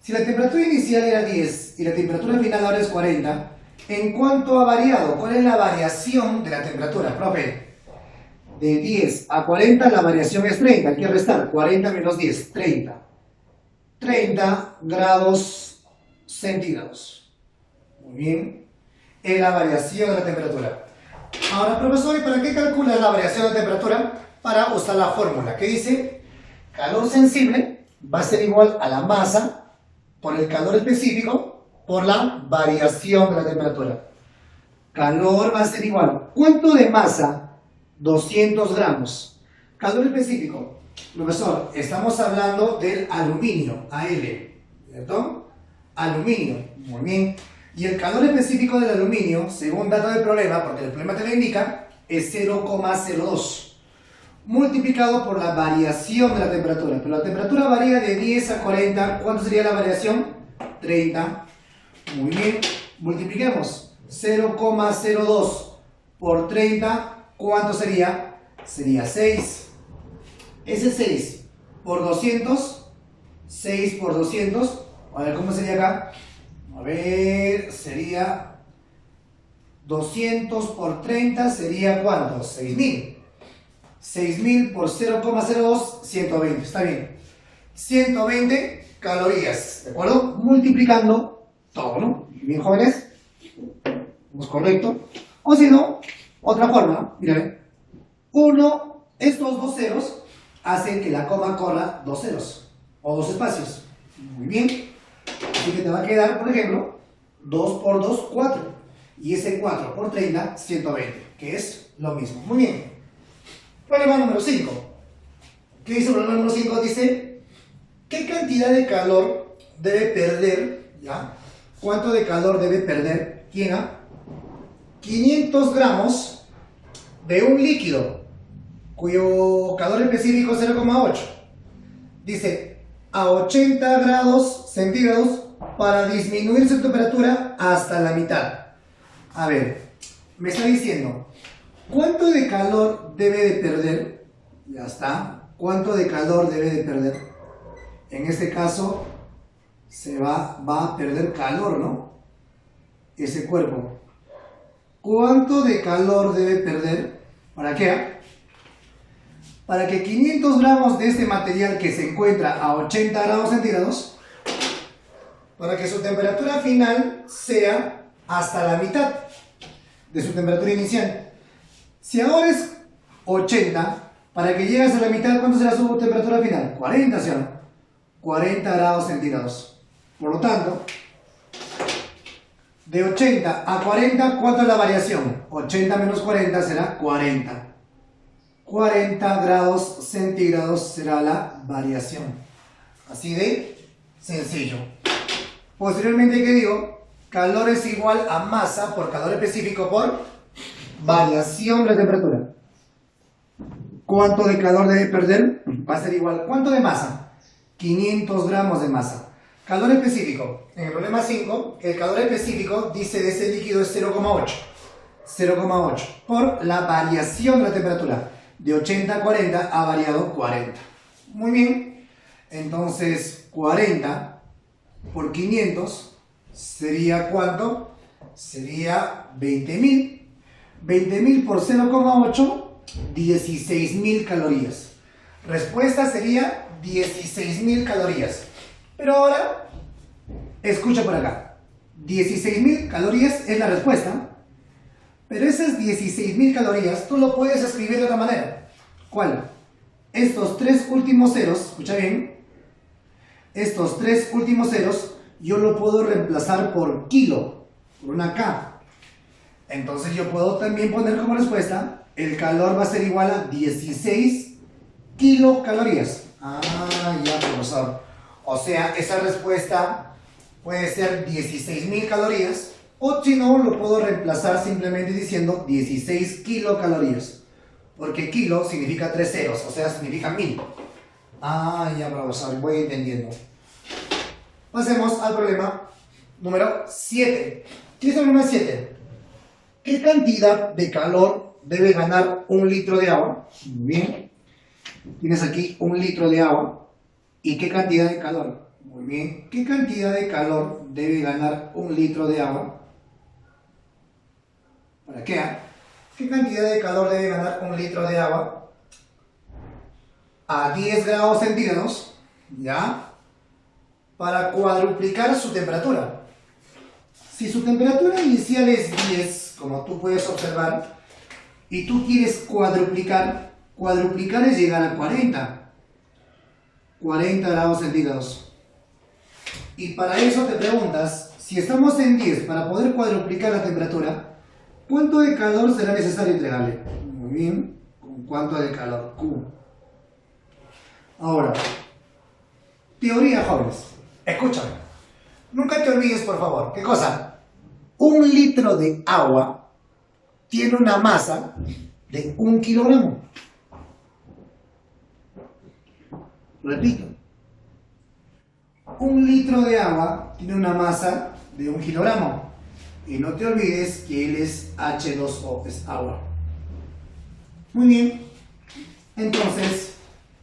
si la temperatura inicial era 10 y la temperatura final ahora es 40, ¿en cuánto ha variado? ¿Cuál es la variación de la temperatura, profe? De 10 a 40 la variación es 30, hay que restar 40 menos 10, 30. 30 grados centígrados. Muy bien, es la variación de la temperatura. Ahora, profesor, ¿y para qué calcula la variación de temperatura? Para usar la fórmula que dice calor sensible va a ser igual a la masa por el calor específico por la variación de la temperatura. Calor va a ser igual. ¿Cuánto de masa? 200 gramos. Calor específico. Profesor, estamos hablando del aluminio, Al, ¿cierto? Aluminio, muy bien. Y el calor específico del aluminio, según dato del problema, porque el problema te lo indica, es 0,02. Multiplicado por la variación de la temperatura. Pero la temperatura varía de 10 a 40. ¿Cuánto sería la variación? 30. Muy bien. Multipliquemos. 0,02 por 30. ¿Cuánto sería? Sería 6. Ese 6 por 200. 6 por 200. A ver, ¿cómo sería acá? A ver, sería 200 por 30. ¿Sería cuánto? 6000. 6000 por 0,02, 120, está bien. 120 calorías, ¿de acuerdo? Multiplicando todo, ¿no? Bien, jóvenes. ¿Es correcto? O si no, otra forma, mira, 1 Estos dos ceros hacen que la coma corra dos ceros o dos espacios. Muy bien. Así que te va a quedar, por ejemplo, 2 por 2, 4. Y ese 4 por 30, 120, que es lo mismo. Muy bien. Problema número 5. ¿Qué dice el problema número 5? Dice, ¿qué cantidad de calor debe perder? ¿Ya? ¿Cuánto de calor debe perder? ¿Quién? 500 gramos de un líquido cuyo calor específico es 0,8. Dice, a 80 grados centígrados para disminuir su temperatura hasta la mitad. A ver, me está diciendo, ¿cuánto de calor debe de perder? Ya está. ¿Cuánto de calor debe de perder? En este caso, va a perder calor, ¿no? Ese cuerpo. ¿Cuánto de calor debe perder? ¿Para qué? Para que 500 gramos de este material que se encuentra a 80 grados centígrados, para que su temperatura final sea hasta la mitad de su temperatura inicial. Si ahora es 80, para que llegues a la mitad, ¿cuánto será su temperatura final? 40, ¿sí o no? 40 grados centígrados. Por lo tanto, de 80 a 40, ¿cuánto es la variación? 80 menos 40 será 40. 40 grados centígrados será la variación. Así de sencillo. Posteriormente, ¿qué digo? Calor es igual a masa por calor específico por variación de la temperatura. ¿Cuánto de calor debe perder? Va a ser igual. ¿Cuánto de masa? 500 gramos de masa. Calor específico. En el problema 5, el calor específico dice de ese líquido es 0,8. 0,8 por la variación de la temperatura. De 80 a 40 ha variado 40. Muy bien. Entonces, 40 por 500 sería ¿cuánto? Sería 20.000. 20.000 por 0,8, 16.000 calorías. Respuesta sería 16.000 calorías. Pero ahora, escucha por acá. 16.000 calorías es la respuesta. Pero esas 16.000 calorías tú lo puedes escribir de otra manera. ¿Cuál? Estos tres últimos ceros, escucha bien. Estos tres últimos ceros yo lo puedo reemplazar por kilo, por una K. Entonces yo puedo también poner como respuesta, el calor va a ser igual a 16 kilocalorías. Ah, ya, profesor. O sea, esa respuesta puede ser 16.000 calorías, o si no, lo puedo reemplazar simplemente diciendo 16 kilocalorías. Porque kilo significa 3 ceros, o sea, significa 1000. Ah, ya, profesor, voy entendiendo. Pasemos al problema número 7. ¿Qué es el problema 7? ¿Qué cantidad de calor debe ganar un litro de agua? Muy bien. Tienes aquí un litro de agua. ¿Y qué cantidad de calor? Muy bien. ¿Qué cantidad de calor debe ganar un litro de agua? ¿Para qué? ¿Qué cantidad de calor debe ganar un litro de agua? A 10 grados centígrados, ¿ya? Para cuadruplicar su temperatura. Si su temperatura inicial es 10, como tú puedes observar, y tú quieres cuadruplicar es llegar a 40 grados centígrados. Y para eso te preguntas, si estamos en 10, para poder cuadruplicar la temperatura, ¿cuánto de calor será necesario entregarle? Muy bien, ¿con cuánto de calor? Q. Ahora, teoría, jóvenes. Escúchame. Nunca te olvides, por favor. ¿Qué cosa? Un litro de agua tiene una masa de 1 kilogramo. Repito. Un litro de agua tiene una masa de 1 kilogramo. Y no te olvides que él es H2O, es agua. Muy bien. Entonces,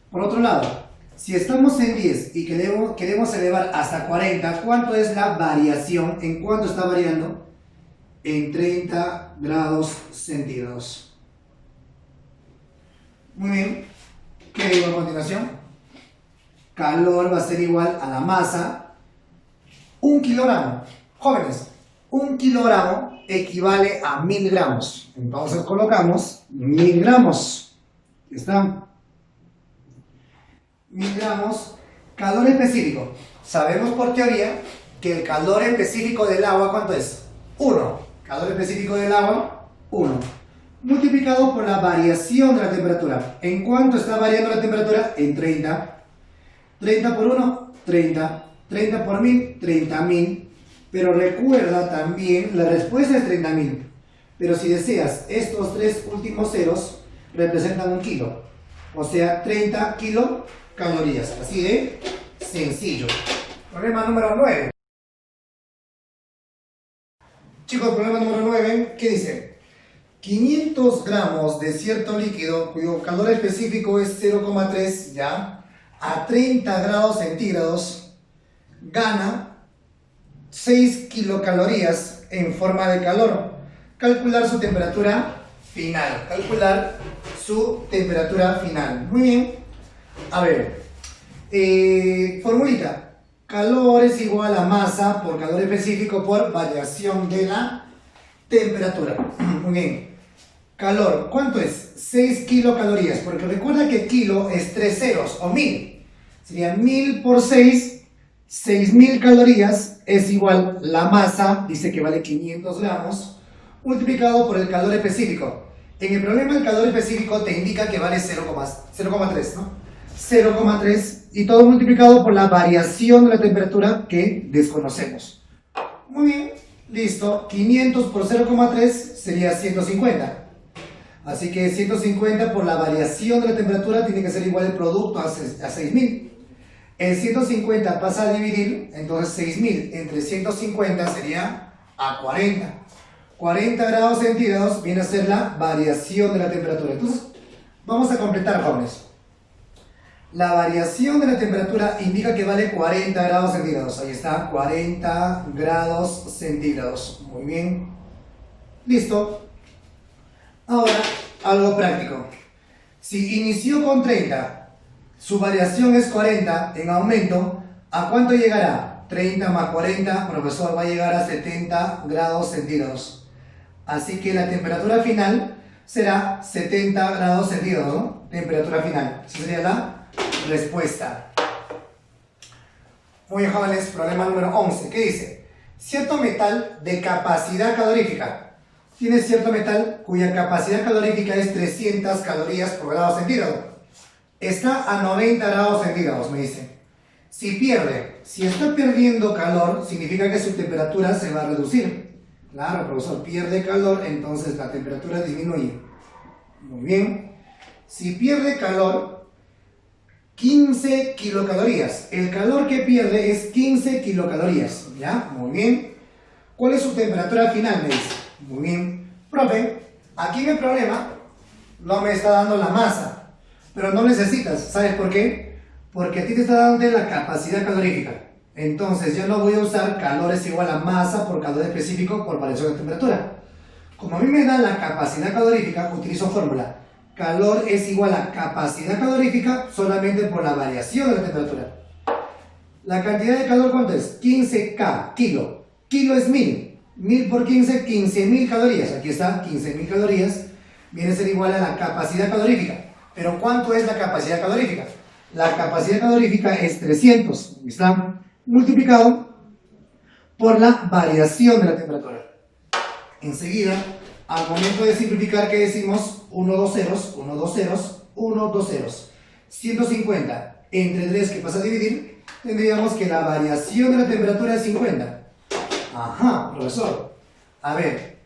por otro lado, si estamos en 10 y queremos elevar hasta 40, ¿cuánto es la variación? ¿En cuánto está variando? En 30 grados centígrados. Muy bien. ¿Qué digo a continuación? Calor va a ser igual a la masa. 1 kilogramo. Jóvenes, 1 kilogramo equivale a 1000 gramos. Entonces colocamos 1000 gramos. ¿Está? 1000 gramos. Calor específico. Sabemos por teoría que el calor específico del agua, ¿cuánto es? 1. Calor específico del agua, 1. Multiplicado por la variación de la temperatura. ¿En cuánto está variando la temperatura? En 30. 30 por 1, 30. 30 por 1000, 30.000. Pero recuerda también, la respuesta es 30.000. Pero si deseas, estos tres últimos ceros representan 1 kilo. O sea, 30 kilocalorías. Así de sencillo. Problema número 9. Chicos, problema número 9, ¿qué dice? 500 gramos de cierto líquido cuyo calor específico es 0,3, ya, a 30 grados centígrados, gana 6 kilocalorías en forma de calor. Calcular su temperatura final. Calcular su temperatura final. Muy bien. A ver, formulita. Calor es igual a masa por calor específico por variación de la temperatura. Muy bien. Calor, ¿cuánto es? 6 kilocalorías, porque recuerda que kilo es 3 ceros o 1000. Sería 1000 por 6, 6000 calorías es igual la masa, dice que vale 500 gramos, multiplicado por el calor específico. En el problema el calor específico te indica que vale 0,3, ¿no? 0,3 y todo multiplicado por la variación de la temperatura que desconocemos. Muy bien, listo. 500 por 0,3 sería 150. Así que 150 por la variación de la temperatura tiene que ser igual el producto a 6000. El 150 pasa a dividir, entonces 6000 entre 150 sería a 40. 40 grados centígrados viene a ser la variación de la temperatura. Entonces, vamos a completar, jóvenes. La variación de la temperatura indica que vale 40 grados centígrados. Ahí está, 40 grados centígrados. Muy bien. Listo. Ahora, algo práctico. Si inició con 30, su variación es 40 en aumento, ¿a cuánto llegará? 30 más 40, profesor, va a llegar a 70 grados centígrados. Así que la temperatura final será 70 grados centígrados, ¿no? Temperatura final. Esa sería la respuesta. Muy bien, jóvenes, problema número 11. ¿Qué dice? Cierto metal de capacidad calorífica. Tiene cierto metal cuya capacidad calorífica es 300 calorías por grado centígrado. Está a 90 grados centígrados, me dice. Si está perdiendo calor, significa que su temperatura se va a reducir. Claro, profesor, pierde calor, entonces la temperatura disminuye. Muy bien. Si pierde calor, 15 kilocalorías. El calor que pierde es 15 kilocalorías. ¿Ya? Muy bien. ¿Cuál es su temperatura final? Me dice. Muy bien. Profe, aquí en el problema no me está dando la masa. Pero no necesitas. ¿Sabes por qué? Porque a ti te está dando la capacidad calorífica. Entonces yo no voy a usar calor es igual a masa por calor específico por variación de temperatura. Como a mí me da la capacidad calorífica, utilizo fórmula. Calor es igual a capacidad calorífica solamente por la variación de la temperatura. La cantidad de calor, ¿cuánto es? 15K, kilo. Kilo es 1000. 1000 por 15, 15.000 calorías. Aquí está, 15.000 calorías. Viene a ser igual a la capacidad calorífica. Pero ¿cuánto es la capacidad calorífica? La capacidad calorífica es 300. Está multiplicado por la variación de la temperatura. Enseguida, al momento de simplificar, ¿qué decimos? 1, 2 ceros, 1, 2 ceros, 1, 2 ceros. 150 entre 3 que pasa a dividir, tendríamos que la variación de la temperatura es 50. Ajá, profesor. A ver,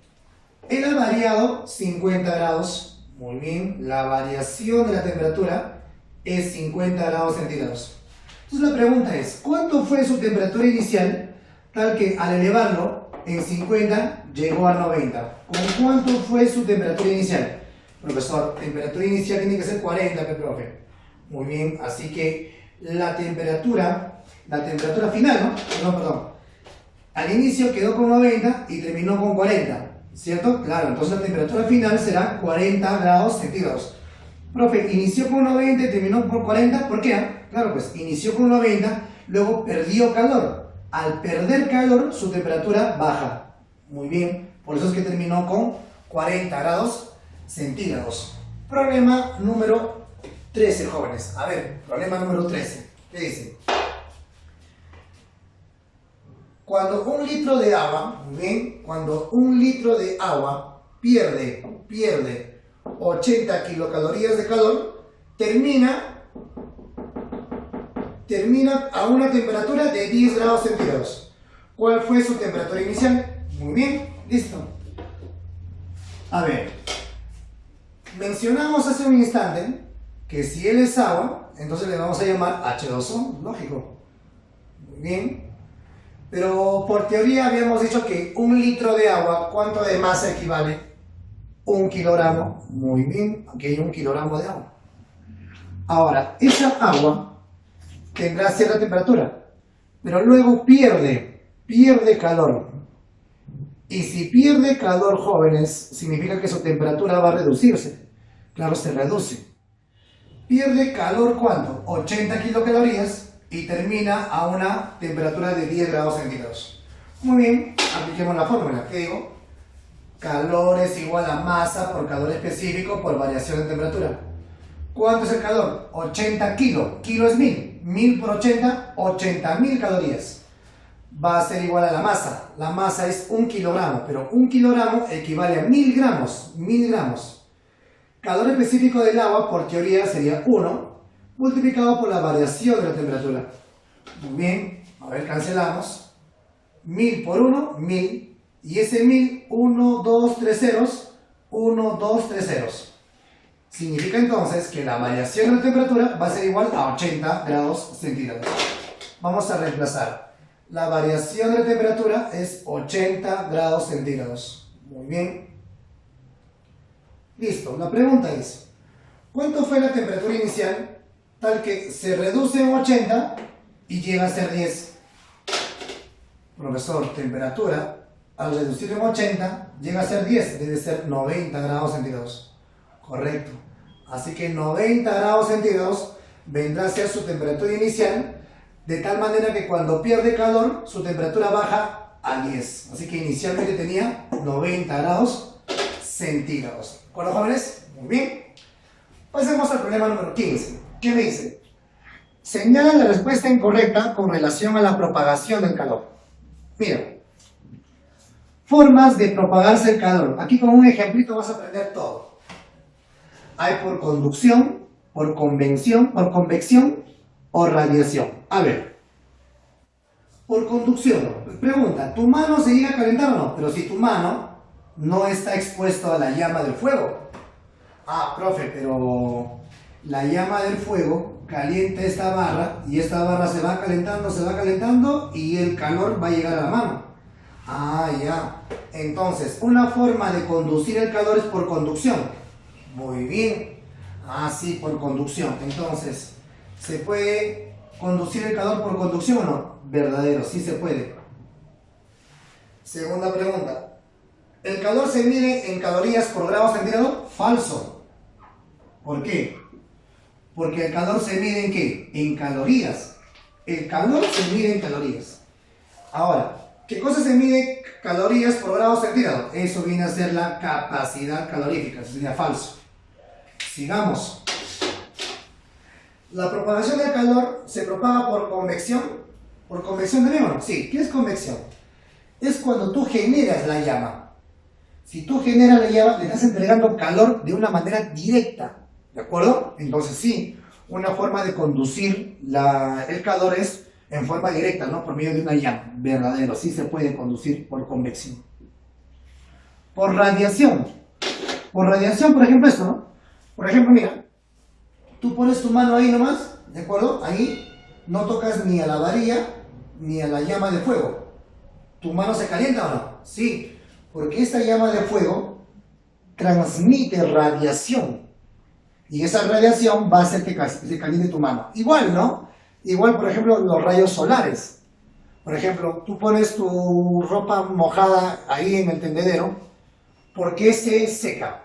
él ha variado 50 grados. Muy bien, la variación de la temperatura es 50 grados centígrados. Entonces la pregunta es, ¿cuánto fue su temperatura inicial tal que al elevarlo en 50 llegó a 90? ¿Con cuánto fue su temperatura inicial? Profesor, temperatura inicial tiene que ser 40, profe. Muy bien, así que la temperatura final, ¿no? Perdón. Al inicio quedó con 90 y terminó con 40, ¿cierto? Claro, entonces la temperatura final será 40 grados centígrados. Profe, inició con 90 y terminó por 40, ¿por qué? Claro, pues inició con 90, luego perdió calor. Al perder calor, su temperatura baja. Muy bien, por eso es que terminó con 40 grados centígrados. Problema número 13, jóvenes. A ver, problema número 13. ¿Qué dice? Cuando un litro de agua, muy bien, cuando un litro de agua pierde 80 kilocalorías de calor, termina a una temperatura de 10 grados centígrados. ¿Cuál fue su temperatura inicial? Muy bien, listo. A ver, mencionamos hace un instante que si él es agua, entonces le vamos a llamar H2O, lógico. Muy bien. Pero por teoría habíamos dicho que un litro de agua, ¿cuánto de masa equivale? 1 kilogramo. Muy bien, aquí hay 1 kilogramo de agua. Ahora, esa agua tendrá cierta temperatura, pero luego pierde calor. Y si pierde calor, jóvenes, significa que su temperatura va a reducirse. Claro, se reduce. Pierde calor, ¿cuánto? 80 kilocalorías y termina a una temperatura de 10 grados centígrados. Muy bien, apliquemos la fórmula. ¿Qué digo? Calor es igual a masa por calor específico por variación de temperatura. ¿Cuánto es el calor? 80 kilos. Kilo es 1000. 1000 por 80, 80.000 calorías. Va a ser igual a la masa. La masa es 1 kilogramo, pero 1 kilogramo equivale a 1000 gramos. 1000 gramos. Calor específico del agua, por teoría, sería 1 multiplicado por la variación de la temperatura. Muy bien, a ver, cancelamos. 1000 por 1, 1000. Y ese 1000, 1, 2, 3 ceros, 1, 2, 3 ceros. Significa entonces que la variación de la temperatura va a ser igual a 80 grados centígrados. Vamos a reemplazar. La variación de la temperatura es 80 grados centígrados. Muy bien. Listo. La pregunta es, ¿cuánto fue la temperatura inicial tal que se reduce en 80 y llega a ser 10? Profesor, temperatura al reducir en 80 llega a ser 10, debe ser 90 grados centígrados. Correcto. Así que 90 grados centígrados vendrá a ser su temperatura inicial, de tal manera que cuando pierde calor, su temperatura baja a 10. Así que inicialmente tenía 90 grados centígrados. ¿De acuerdo, jóvenes? Muy bien. Pasemos al problema número 15. ¿Qué me dice? Señala la respuesta incorrecta con relación a la propagación del calor. Mira. Formas de propagarse el calor. Aquí con un ejemplito vas a aprender todo. Hay por conducción, por convección o radiación. A ver. Por conducción. Pregunta, ¿tu mano se llega a calentar o no? Pero si tu mano no está expuesta a la llama del fuego. Ah, profe, pero la llama del fuego calienta esta barra y esta barra se va calentando y el calor va a llegar a la mano. Ah, ya. Entonces, una forma de conducir el calor es por conducción. Muy bien. Ah, sí, por conducción. Entonces, ¿se puede conducir el calor por conducción o no? Verdadero, sí se puede. Segunda pregunta. ¿El calor se mide en calorías por grado centígrado? Falso. ¿Por qué? Porque el calor se mide ¿en qué? En calorías. El calor se mide en calorías. Ahora, ¿qué cosa se mide calorías por grado centígrado? Eso viene a ser la capacidad calorífica, eso sería falso. Sigamos. ¿La propagación del calor se propaga por convección? ¿Por convección también o no? Sí. ¿Qué es convección? Es cuando tú generas la llama. Si tú generas la llama, le estás entregando calor de una manera directa. ¿De acuerdo? Entonces sí, una forma de conducir el calor es en forma directa, ¿no? Por medio de una llama. Verdadero, sí se puede conducir por convección. Por radiación. Por radiación, por ejemplo, esto, ¿no? Por ejemplo, mira, tú pones tu mano ahí nomás, ¿de acuerdo? Ahí no tocas ni a la varilla ni a la llama de fuego. ¿Tu mano se calienta o no? Sí, porque esta llama de fuego transmite radiación. Y esa radiación va a hacer que se caliente tu mano. Igual, ¿no? Igual, por ejemplo, los rayos solares. Por ejemplo, tú pones tu ropa mojada ahí en el tendedero. ¿Por qué se seca?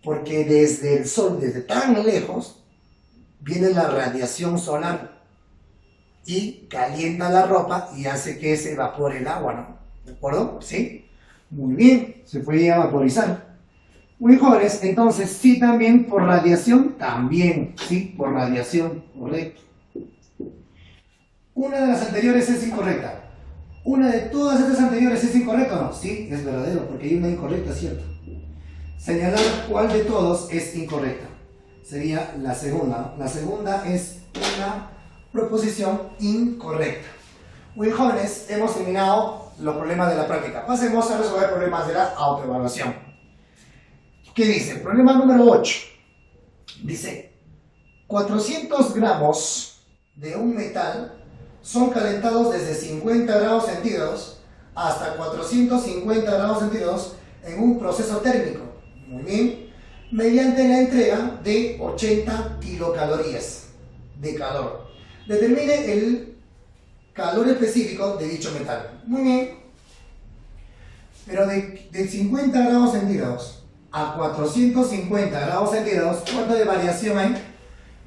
Porque desde el sol, desde tan lejos, viene la radiación solar y calienta la ropa y hace que se evapore el agua, ¿no? ¿De acuerdo? ¿Sí? Muy bien, se puede vaporizar. Muy jóvenes, entonces sí también por radiación, también, sí, por radiación, correcto. Una de las anteriores es incorrecta. ¿Una de todas estas anteriores es incorrecta o no? Sí, es verdadero, porque hay una incorrecta, ¿cierto? Señalar cuál de todos es incorrecta. Sería la segunda. La segunda es una proposición incorrecta. Muy jóvenes, hemos terminado los problemas de la práctica. Pasemos a resolver problemas de la autoevaluación. ¿Qué dice? Problema número 8. Dice, 400 gramos de un metal son calentados desde 50 grados centígrados hasta 450 grados centígrados en un proceso térmico. Muy bien. Mediante la entrega de 80 kilocalorías de calor. Determine el calor específico de dicho metal. Muy bien. Pero de 50 grados centígrados a 450 grados centígrados, ¿cuánto de variación hay?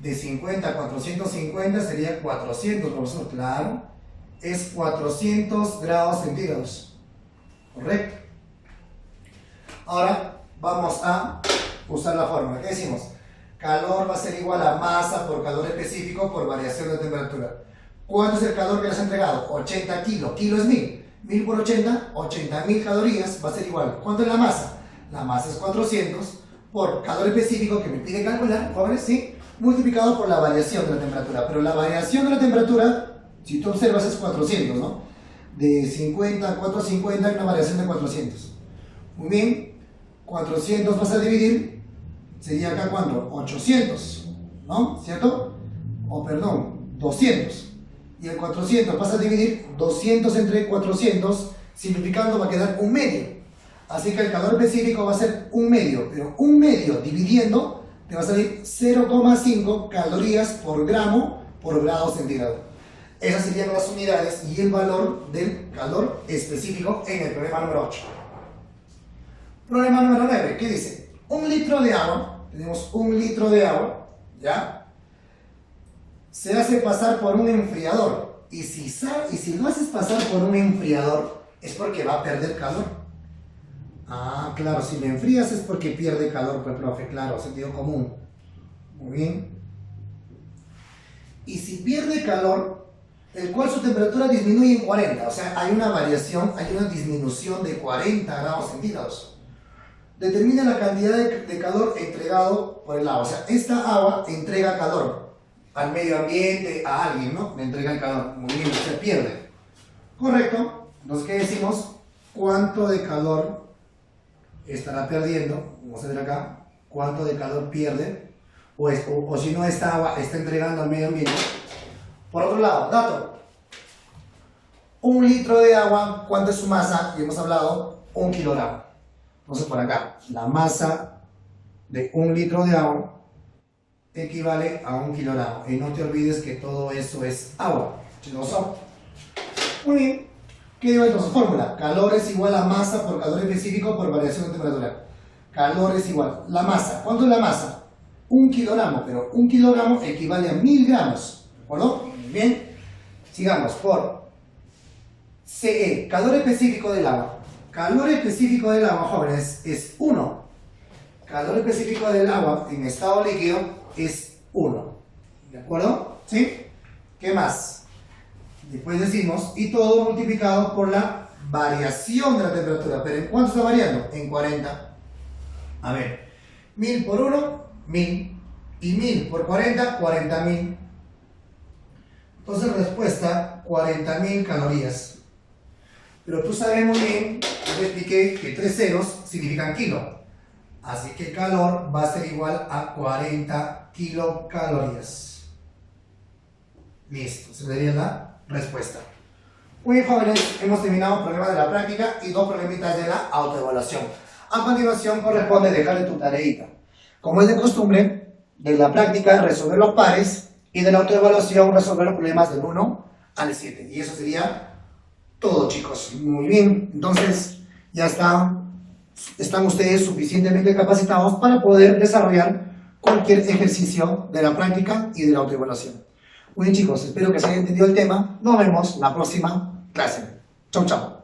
De 50 a 450 sería 400, profesor. Claro, es 400 grados centígrados. ¿Correcto? Ahora vamos a usar la fórmula. ¿Qué decimos? Calor va a ser igual a masa por calor específico por variación de temperatura. ¿Cuánto es el calor que les ha entregado? 80 kilos. Kilo es 1000. 1000 por 80, 80.000 calorías va a ser igual. ¿Cuánto es la masa? La masa es 400 por calor específico que me pide calcular, jóvenes, ¿sí? Multiplicado por la variación de la temperatura. Pero la variación de la temperatura, si tú observas, es 400, ¿no? De 50 a 450 hay una variación de 400. Muy bien. 400 vas a dividir, sería acá ¿cuánto? 800, ¿no? ¿Cierto? O perdón, 200. Y el 400 vas a dividir 200 entre 400, simplificando va a quedar un medio. Así que el calor específico va a ser un medio, pero un medio dividiendo te va a salir 0,5 calorías por gramo por grado centígrado. Esas serían las unidades y el valor del calor específico en el problema número 8. Problema número 9, ¿qué dice? 1 litro de agua, tenemos 1 litro de agua, ¿ya? Se hace pasar por un enfriador. Y si lo haces pasar por un enfriador, es porque va a perder calor. Ah, claro, si lo enfrías es porque pierde calor, pues, profe, claro, sentido común. Muy bien. Y si pierde calor, el cual su temperatura disminuye en 40, o sea, hay una variación, hay una disminución de 40 grados centígrados. Determina la cantidad de calor entregado por el agua. O sea, esta agua entrega calor al medio ambiente, a alguien, ¿no? Le entrega el calor. Muy bien, se pierde. Correcto. Entonces, ¿qué decimos? ¿Cuánto de calor estará perdiendo? Vamos a ver acá. ¿Cuánto de calor pierde? O si no, esta agua está entregando al medio ambiente. Por otro lado, dato. 1 litro de agua, ¿cuánto es su masa? Y hemos hablado, 1 kilogramo. Entonces por acá, la masa de 1 litro de agua equivale a 1 kilogramo. Y no te olvides que todo eso es agua. Chistoso. Muy bien. ¿Qué digo entonces? Fórmula. Calor es igual a masa por calor específico por variación de temperatura. Calor es igual. La masa. ¿Cuánto es la masa? 1 kilogramo. Pero 1 kilogramo equivale a 1000 gramos. ¿De acuerdo? Muy bien. Sigamos por CE. Calor específico del agua. Calor específico del agua, jóvenes, es 1. Calor específico del agua en estado líquido es 1. ¿De acuerdo? ¿Sí? ¿Qué más? Después decimos, y todo multiplicado por la variación de la temperatura. ¿Pero en cuánto está variando? En 40. A ver, 1000 por 1, 1000. Y 1000 por 40, 40.000. Entonces, respuesta, 40.000 calorías. Pero tú sabes muy bien, yo te expliqué que 3 ceros significan kilo. Así que el calor va a ser igual a 40 kilocalorías. Listo, esa sería la respuesta. Muy bien, jóvenes, hemos terminado el problema de la práctica y 2 problemitas de la autoevaluación. A continuación corresponde dejarle tu tareita. Como es de costumbre, de la práctica resolver los pares y de la autoevaluación resolver los problemas del 1 al 7. Y eso sería todo, chicos. Muy bien, entonces ya están ustedes suficientemente capacitados para poder desarrollar cualquier ejercicio de la práctica y de la autoevaluación. Muy bien, chicos, espero que se haya entendido el tema. Nos vemos la próxima clase. Chau, chau.